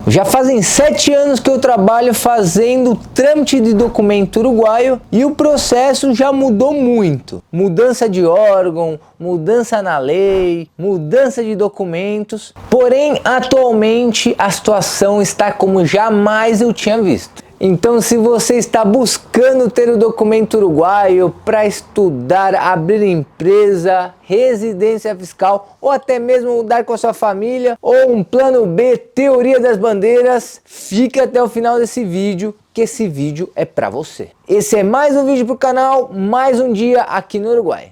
Já fazem 7 anos que eu trabalho fazendo trâmite de documento uruguaio e o processo já mudou muito. Mudança de órgão, mudança na lei, mudança de documentos. Porém, atualmente a situação está como jamais eu tinha visto. Então, se você está buscando ter o documento uruguaio para estudar, abrir empresa, residência fiscal ou até mesmo mudar com a sua família ou um plano B, teoria das bandeiras, fica até o final desse vídeo, que esse vídeo é para você. Esse é mais um vídeo para o canal, mais um dia aqui no Uruguai.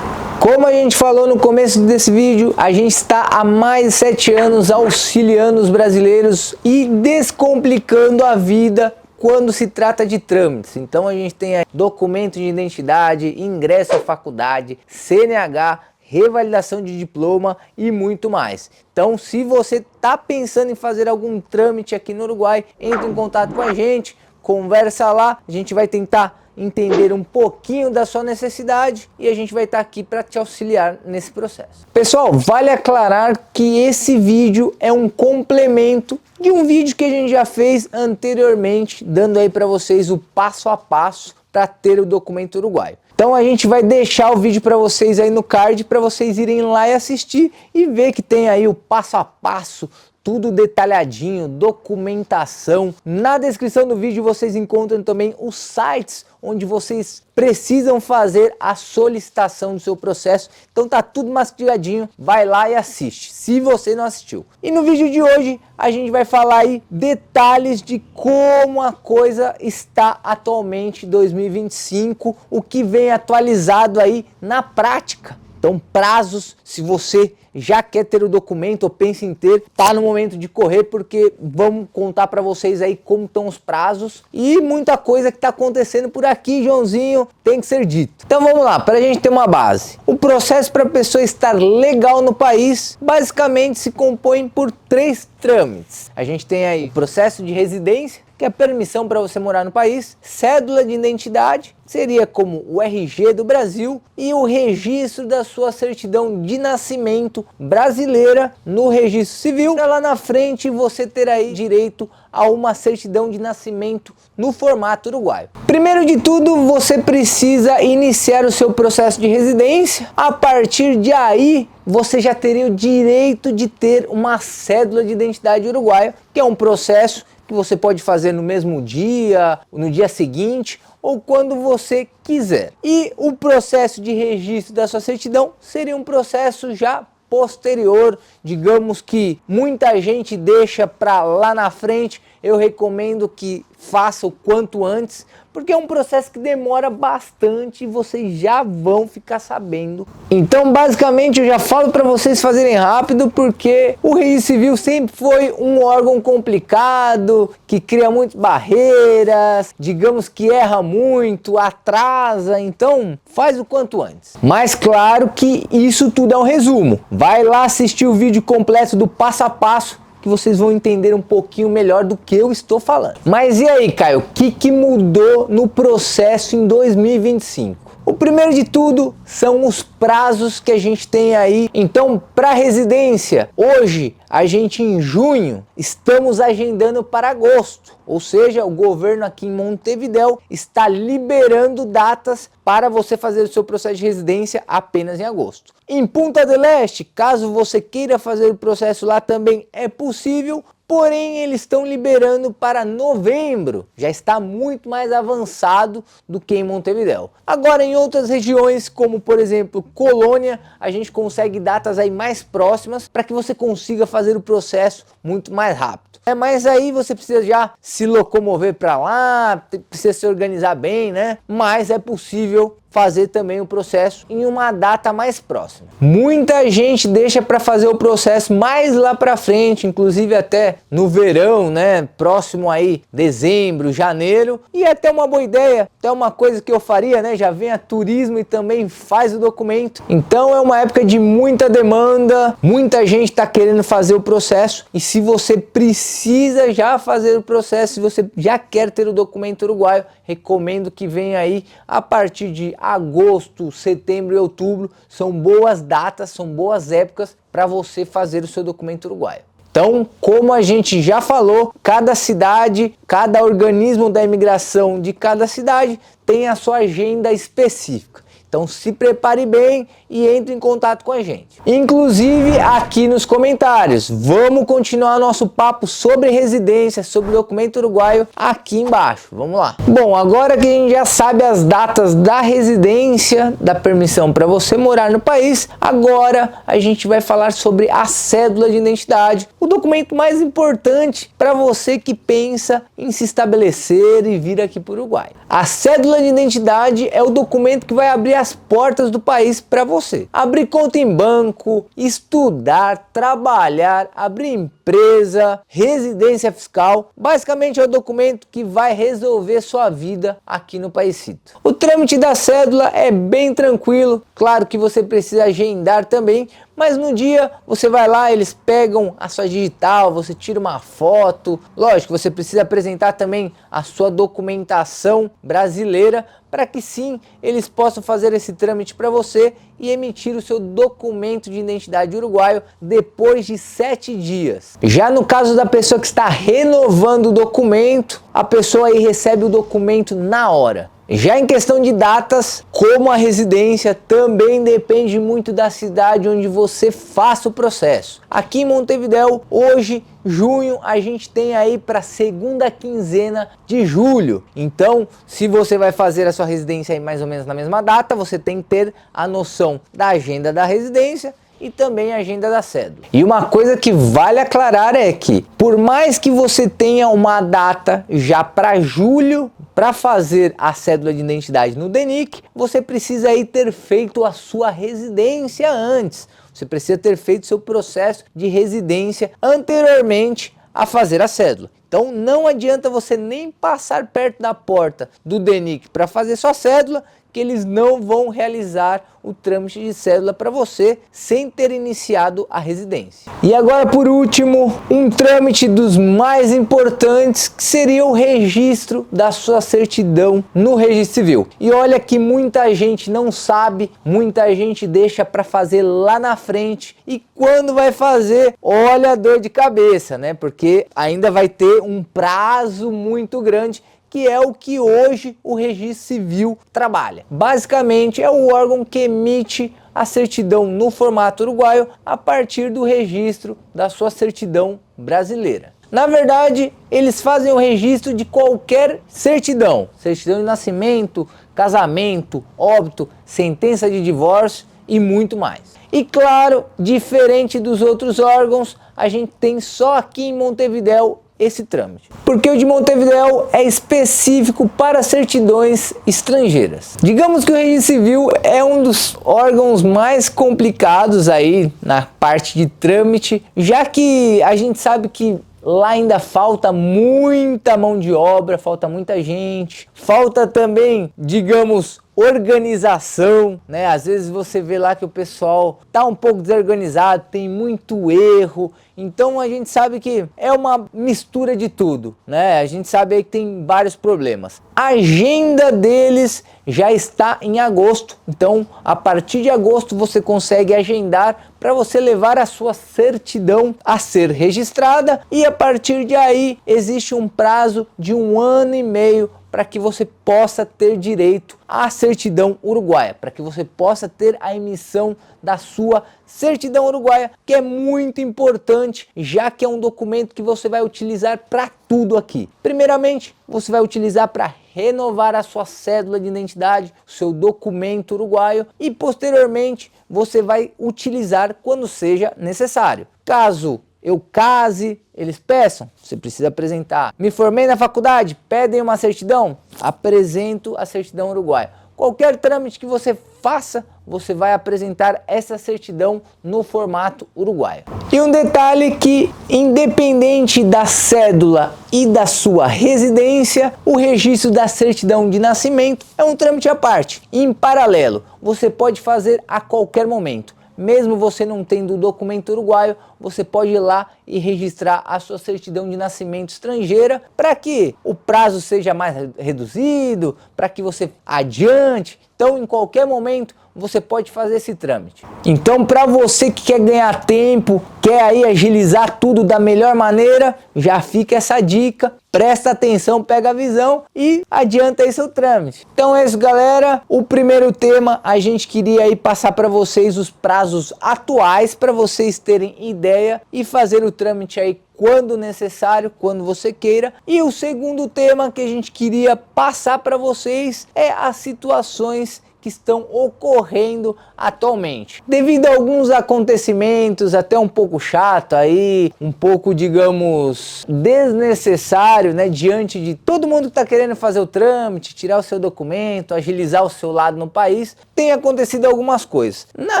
Como a gente falou no começo desse vídeo, a gente está há mais de 7 anos auxiliando os brasileiros e descomplicando a vida quando se trata de trâmites. Então a gente tem aí documento de identidade, ingresso à faculdade, CNH, revalidação de diploma e muito mais. Então, se você está pensando em fazer algum trâmite aqui no Uruguai, entre em contato com a gente, conversa lá, a gente vai tentar entender um pouquinho da sua necessidade e a gente vai estar aqui para te auxiliar nesse processo. Pessoal, vale aclarar que esse vídeo é um complemento de um vídeo que a gente já fez anteriormente, dando aí para vocês o passo a passo para ter o documento uruguaio. Então a gente vai deixar o vídeo para vocês aí no card para vocês irem lá e assistir e ver que tem aí o passo a passo, tudo detalhadinho, documentação. Na descrição do vídeo vocês encontram também os sites onde vocês precisam fazer a solicitação do seu processo. Então tá tudo mastigadinho, vai lá e assiste, se você não assistiu. E no vídeo de hoje a gente vai falar aí detalhes de como a coisa está atualmente 2025, o que vem atualizado aí na prática. Então, prazos, se você já quer ter o documento ou pensa em ter, tá no momento de correr, porque vamos contar para vocês aí como estão os prazos e muita coisa que está acontecendo por aqui, Joãozinho, tem que ser dito. Então vamos lá, para a gente ter uma base. O processo para a pessoa estar legal no país, basicamente se compõe por 3 trâmites. A gente tem aí o processo de residência, que é a permissão para você morar no país, cédula de identidade, seria como o RG do Brasil, e o registro da sua certidão de nascimento brasileira no registro civil, para lá na frente você ter aí direito a uma certidão de nascimento no formato uruguaio. Primeiro de tudo, você precisa iniciar o seu processo de residência. A partir de aí, você já teria o direito de ter uma cédula de identidade uruguaia, que é um processo que você pode fazer no mesmo dia, no dia seguinte ou quando você quiser. E o processo de registro da sua certidão seria um processo já posterior, digamos que muita gente deixa para lá na frente. Eu recomendo que faça o quanto antes, porque é um processo que demora bastante e vocês já vão ficar sabendo. Então, basicamente, eu já falo para vocês fazerem rápido, porque o registro civil sempre foi um órgão complicado, que cria muitas barreiras, digamos que erra muito, atrasa, então faz o quanto antes. Mas claro que isso tudo é um resumo. Vai lá assistir o vídeo completo do passo a passo, que vocês vão entender um pouquinho melhor do que eu estou falando. Mas e aí, Caio, o que mudou no processo em 2025? O primeiro de tudo são os prazos que a gente tem aí. Então, para residência, hoje a gente em junho estamos agendando para agosto. Ou seja, o governo aqui em Montevidéu está liberando datas para você fazer o seu processo de residência apenas em agosto. Em Punta del Este, caso você queira fazer o processo lá, também é possível. Porém, eles estão liberando para novembro, já está muito mais avançado do que em Montevidéu. Agora, em outras regiões, como por exemplo Colônia, a gente consegue datas aí mais próximas para que você consiga fazer o processo muito mais rápido. Mas aí você precisa já se locomover para lá, precisa se organizar bem, né? Mas é possível fazer também o processo em uma data mais próxima. Muita gente deixa para fazer o processo mais lá para frente, inclusive até no verão, né? Próximo aí, dezembro, janeiro, e é até uma boa ideia, até uma coisa que eu faria, né? Já vem a turismo e também faz o documento. Então é uma época de muita demanda, muita gente está querendo fazer o processo, e se você precisa já fazer o processo, se você já quer ter o documento uruguaio, recomendo que venha aí a partir de agosto, setembro e outubro são boas datas, são boas épocas para você fazer o seu documento uruguaio. Então, como a gente já falou, cada cidade, cada organismo da imigração de cada cidade tem a sua agenda específica. Então se prepare bem e entre em contato com a gente. Inclusive aqui nos comentários, vamos continuar nosso papo sobre residência, sobre documento uruguaio aqui embaixo. Vamos lá. Bom, agora que a gente já sabe as datas da residência, da permissão para você morar no país, agora a gente vai falar sobre a cédula de identidade, o documento mais importante para você que pensa em se estabelecer e vir aqui para o Uruguai. A cédula de identidade é o documento que vai abrir as portas do país para você. Abrir conta em banco, estudar, trabalhar, abrir empresa, residência fiscal. Basicamente é o documento que vai resolver sua vida aqui no paísito. O trâmite da cédula é bem tranquilo. Claro que você precisa agendar também, mas no dia você vai lá, eles pegam a sua digital, você tira uma foto. Lógico, você precisa apresentar também a sua documentação brasileira para que sim, eles possam fazer esse trâmite para você e emitir o seu documento de identidade uruguaio depois de 7 dias. Já no caso da pessoa que está renovando o documento, a pessoa aí recebe o documento na hora. Já em questão de datas, como a residência também depende muito da cidade onde você faça o processo. Aqui em Montevidéu, hoje, junho, a gente tem aí para a segunda quinzena de julho. Então, se você vai fazer a sua residência aí mais ou menos na mesma data, você tem que ter a noção da agenda da residência e também a agenda da cédula. E uma coisa que vale aclarar é que, por mais que você tenha uma data já para julho, para fazer a cédula de identidade no DENIC, você precisa aí ter feito a sua residência antes. Você precisa ter feito seu processo de residência anteriormente a fazer a cédula. Então não adianta você nem passar perto da porta do DENIC para fazer sua cédula, que eles não vão realizar o trâmite de cédula para você sem ter iniciado a residência. E agora, por último, um trâmite dos mais importantes, que seria o registro da sua certidão no registro civil. E olha que muita gente não sabe, muita gente deixa para fazer lá na frente, e quando vai fazer, olha a dor de cabeça, né? Porque ainda vai ter um prazo muito grande, que é o que hoje o registro civil trabalha. Basicamente é o órgão que emite a certidão no formato uruguaio a partir do registro da sua certidão brasileira. Na verdade, eles fazem o registro de qualquer certidão, certidão de nascimento, casamento, óbito, sentença de divórcio e muito mais. E claro, diferente dos outros órgãos, a gente tem só aqui em Montevidéu esse trâmite, porque o de Montevidéu é específico para certidões estrangeiras. Digamos que o registro civil é um dos órgãos mais complicados aí na parte de trâmite, já que a gente sabe que lá ainda falta muita mão de obra, falta muita gente, falta também, digamos, organização, né? Às vezes você vê lá que o pessoal tá um pouco desorganizado, tem muito erro. Então a gente sabe que é uma mistura de tudo, né? A gente sabe aí que tem vários problemas. A agenda deles já está em agosto, então a partir de agosto você consegue agendar para você levar a sua certidão a ser registrada, e a partir de aí existe um prazo de 1 ano e meio para que você possa ter direito à certidão uruguaia, para que você possa ter a emissão da sua certidão uruguaia, que é muito importante, já que é um documento que você vai utilizar para tudo aqui. Primeiramente, você vai utilizar para renovar a sua cédula de identidade, o seu documento uruguaio, e posteriormente você vai utilizar quando seja necessário. Caso eu case, eles peçam, você precisa apresentar. Me formei na faculdade, pedem uma certidão, apresento a certidão uruguaia. Qualquer trâmite que você faça, você vai apresentar essa certidão no formato uruguaio. E um detalhe que, independente da cédula e da sua residência, o registro da certidão de nascimento é um trâmite à parte. Em paralelo, você pode fazer a qualquer momento. mesmo você não tendo o documento uruguaio, você pode ir lá e registrar a sua certidão de nascimento estrangeira para que o prazo seja mais reduzido, para que você adiante. Então, em qualquer momento, você pode fazer esse trâmite. Então, para você que quer ganhar tempo, quer aí agilizar tudo da melhor maneira, já fica essa dica. Presta atenção, pega a visão e adianta aí seu trâmite. Então é isso, galera. O primeiro tema, a gente queria aí passar para vocês os prazos atuais para vocês terem ideia e fazer o trâmite aí quando necessário, quando você queira. E o segundo tema que a gente queria passar para vocês é as situações que estão ocorrendo atualmente. Devido a alguns acontecimentos até um pouco chato aí, um pouco, digamos, desnecessário, né, diante de todo mundo que está querendo fazer o trâmite, tirar o seu documento, agilizar o seu lado no país, tem acontecido algumas coisas. Na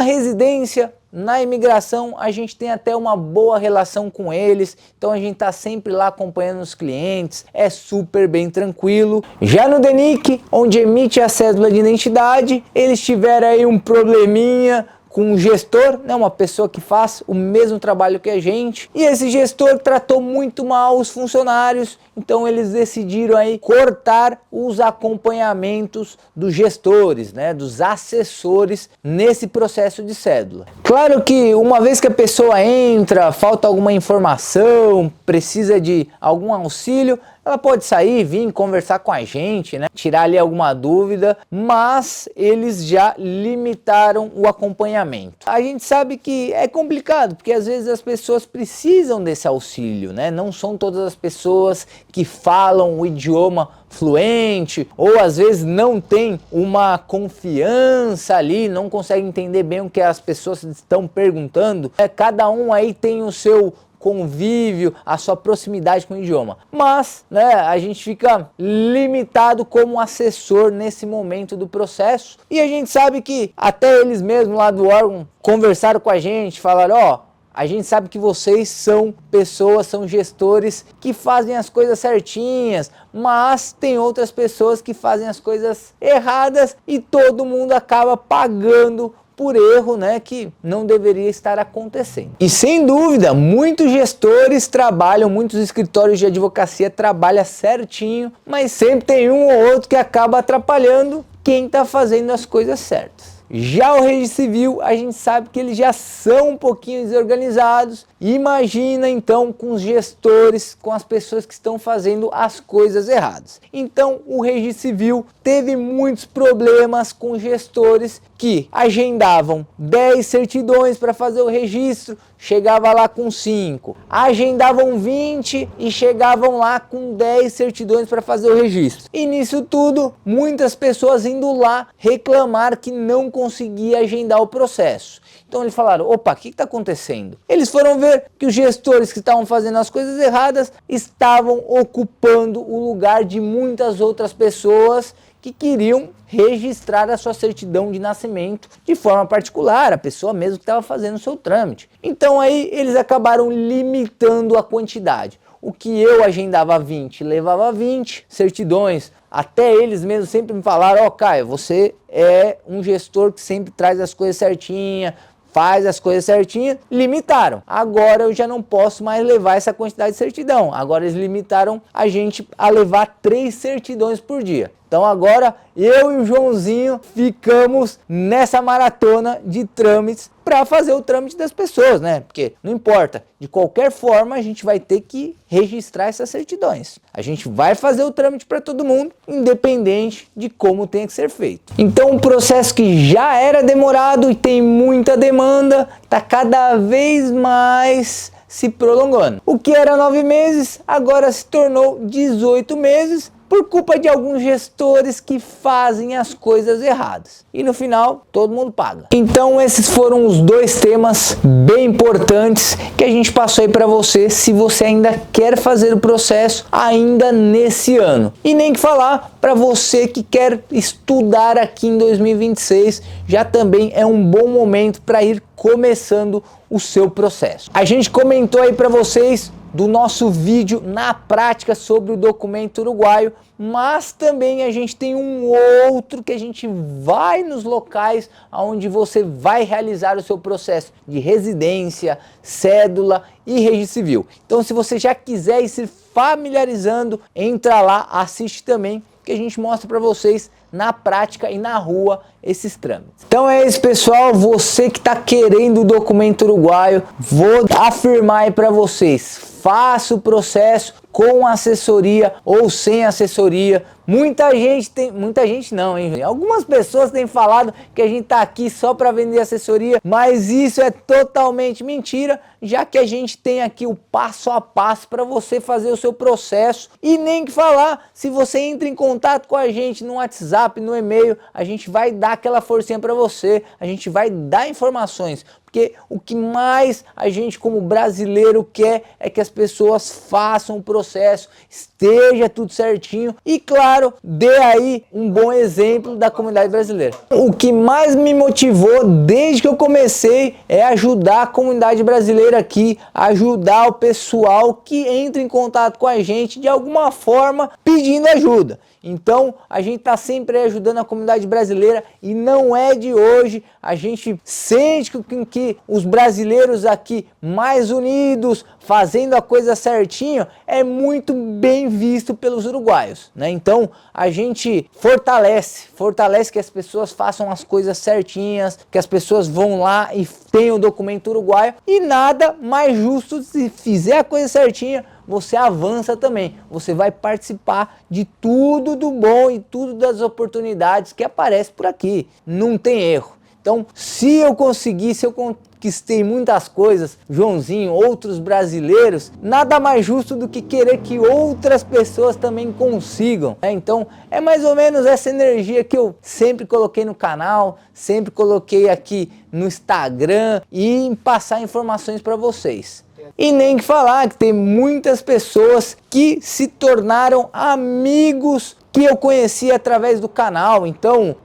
residência, na imigração, a gente tem até uma boa relação com eles, então a gente tá sempre lá acompanhando os clientes, é super bem tranquilo. Já no DENIC, onde emite a cédula de identidade, eles tiveram aí um probleminha com um gestor, né, uma pessoa que faz o mesmo trabalho que a gente, e esse gestor tratou muito mal os funcionários, então eles decidiram aí cortar os acompanhamentos dos gestores, né, dos assessores nesse processo de cédula. Claro que uma vez que a pessoa entra, falta alguma informação, precisa de algum auxílio, ela pode sair, vir conversar com a gente, né? Tirar ali alguma dúvida, mas eles já limitaram o acompanhamento. A gente sabe que é complicado, porque às vezes as pessoas precisam desse auxílio, né? Não são todas as pessoas que falam o idioma fluente, ou às vezes não tem uma confiança ali, não consegue entender bem o que as pessoas estão perguntando. Cada um aí tem o seu convívio, a sua proximidade com o idioma, mas, né, a gente fica limitado como assessor nesse momento do processo, e a gente sabe que até eles mesmos lá do órgão conversaram com a gente, falaram, ó, a gente sabe que vocês são pessoas, são gestores que fazem as coisas certinhas, mas tem outras pessoas que fazem as coisas erradas e todo mundo acaba pagando por erro, né, que não deveria estar acontecendo. E sem dúvida, muitos gestores trabalham, muitos escritórios de advocacia trabalham certinho, mas sempre tem um ou outro que acaba atrapalhando quem está fazendo as coisas certas. Já o registro civil, a gente sabe que eles já são um pouquinho desorganizados. Imagina então com os gestores, com as pessoas que estão fazendo as coisas erradas. Então o registro civil teve muitos problemas com gestores que agendavam 10 certidões para fazer o registro, chegava lá com 5, agendavam 20 e chegavam lá com 10 certidões para fazer o registro. E nisso tudo, muitas pessoas indo lá reclamar que não conseguia agendar o processo. Então eles falaram, opa, o que está acontecendo? Eles foram ver que os gestores que estavam fazendo as coisas erradas estavam ocupando o lugar de muitas outras pessoas que queriam registrar a sua certidão de nascimento de forma particular, a pessoa mesmo que estava fazendo o seu trâmite. Então aí eles acabaram limitando a quantidade. O que eu agendava 20, levava 20 certidões. Até eles mesmos sempre me falaram, ó, Caio, você é um gestor que sempre traz as coisas certinhas, faz as coisas certinhas, limitaram. Agora eu já não posso mais levar essa quantidade de certidão. Agora eles limitaram a gente a levar 3 certidões por dia. Então agora eu e o Joãozinho ficamos nessa maratona de trâmites para fazer o trâmite das pessoas, né? Porque não importa, de qualquer forma a gente vai ter que registrar essas certidões. A gente vai fazer o trâmite para todo mundo, independente de como tenha que ser feito. Então um processo que já era demorado e tem muita demanda, está cada vez mais se prolongando. O que era 9 meses, agora se tornou 18 meses, por culpa de alguns gestores que fazem as coisas erradas. E no final, todo mundo paga. Então esses foram os 2 temas bem importantes que a gente passou aí para você, se você ainda quer fazer o processo ainda nesse ano. E nem que falar para você que quer estudar aqui em 2026, já também é um bom momento para ir começando o seu processo. A gente comentou aí para vocês do nosso vídeo na prática sobre o documento uruguaio, mas também a gente tem um outro que a gente vai nos locais onde você vai realizar o seu processo de residência, cédula e registro civil. Então, se você já quiser ir se familiarizando, entra lá, assiste também, que a gente mostra para vocês na prática e na rua esses trâmites. Então é isso, pessoal, você que está querendo o documento uruguaio, vou afirmar aí para vocês, faça o processo com assessoria ou sem assessoria. Muita gente não, hein? Algumas pessoas têm falado que a gente tá aqui só para vender assessoria, mas isso é totalmente mentira, já que a gente tem aqui o passo a passo para você fazer o seu processo. E nem que falar, se você entra em contato com a gente no WhatsApp, no e-mail, a gente vai dar aquela forcinha para você, a gente vai dar informações. Porque o que mais a gente como brasileiro quer é que as pessoas façam o processo, esteja tudo certinho e, claro, dê aí um bom exemplo da comunidade brasileira. O que mais me motivou desde que eu comecei é ajudar a comunidade brasileira aqui, ajudar o pessoal que entra em contato com a gente de alguma forma pedindo ajuda. Então a gente está sempre ajudando a comunidade brasileira e não é de hoje. A gente sente que os brasileiros aqui mais unidos, fazendo a coisa certinho, é muito bem visto pelos uruguaios, né? Então a gente fortalece que as pessoas façam as coisas certinhas, que as pessoas vão lá e tenham o documento uruguaio, e nada mais justo, se fizer a coisa certinha, você avança também, você vai participar de tudo do bom e tudo das oportunidades que aparecem por aqui, não tem erro. Então, se eu conquistei muitas coisas, Joãozinho, outros brasileiros, nada mais justo do que querer que outras pessoas também consigam, né? Então, é mais ou menos essa energia que eu sempre coloquei no canal, sempre coloquei aqui no Instagram e em passar informações para vocês. E nem que falar que tem muitas pessoas que se tornaram amigos que eu conheci através do canal. Então,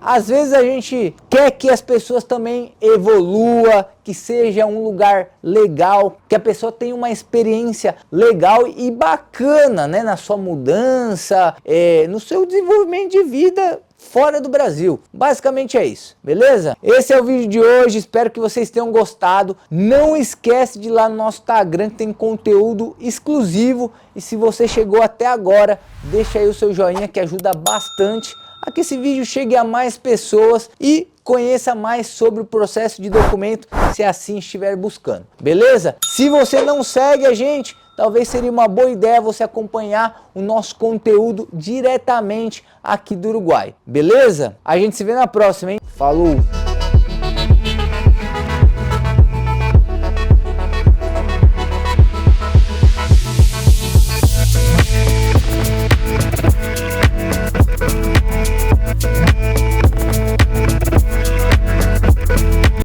às vezes a gente quer que as pessoas também evolua, que seja um lugar legal, que a pessoa tenha uma experiência legal e bacana, né, na sua mudança, no seu desenvolvimento de vida fora do Brasil. Basicamente é isso, beleza? Esse é o vídeo de hoje, espero que vocês tenham gostado. Não esquece de ir lá no nosso Instagram, que tem conteúdo exclusivo. E se você chegou até agora, deixa aí o seu joinha, que ajuda bastante a que esse vídeo chegue a mais pessoas e conheça mais sobre o processo de documento, se assim estiver buscando, beleza? Se você não segue a gente, talvez seria uma boa ideia você acompanhar o nosso conteúdo diretamente aqui do Uruguai, beleza? A gente se vê na próxima, hein? Falou!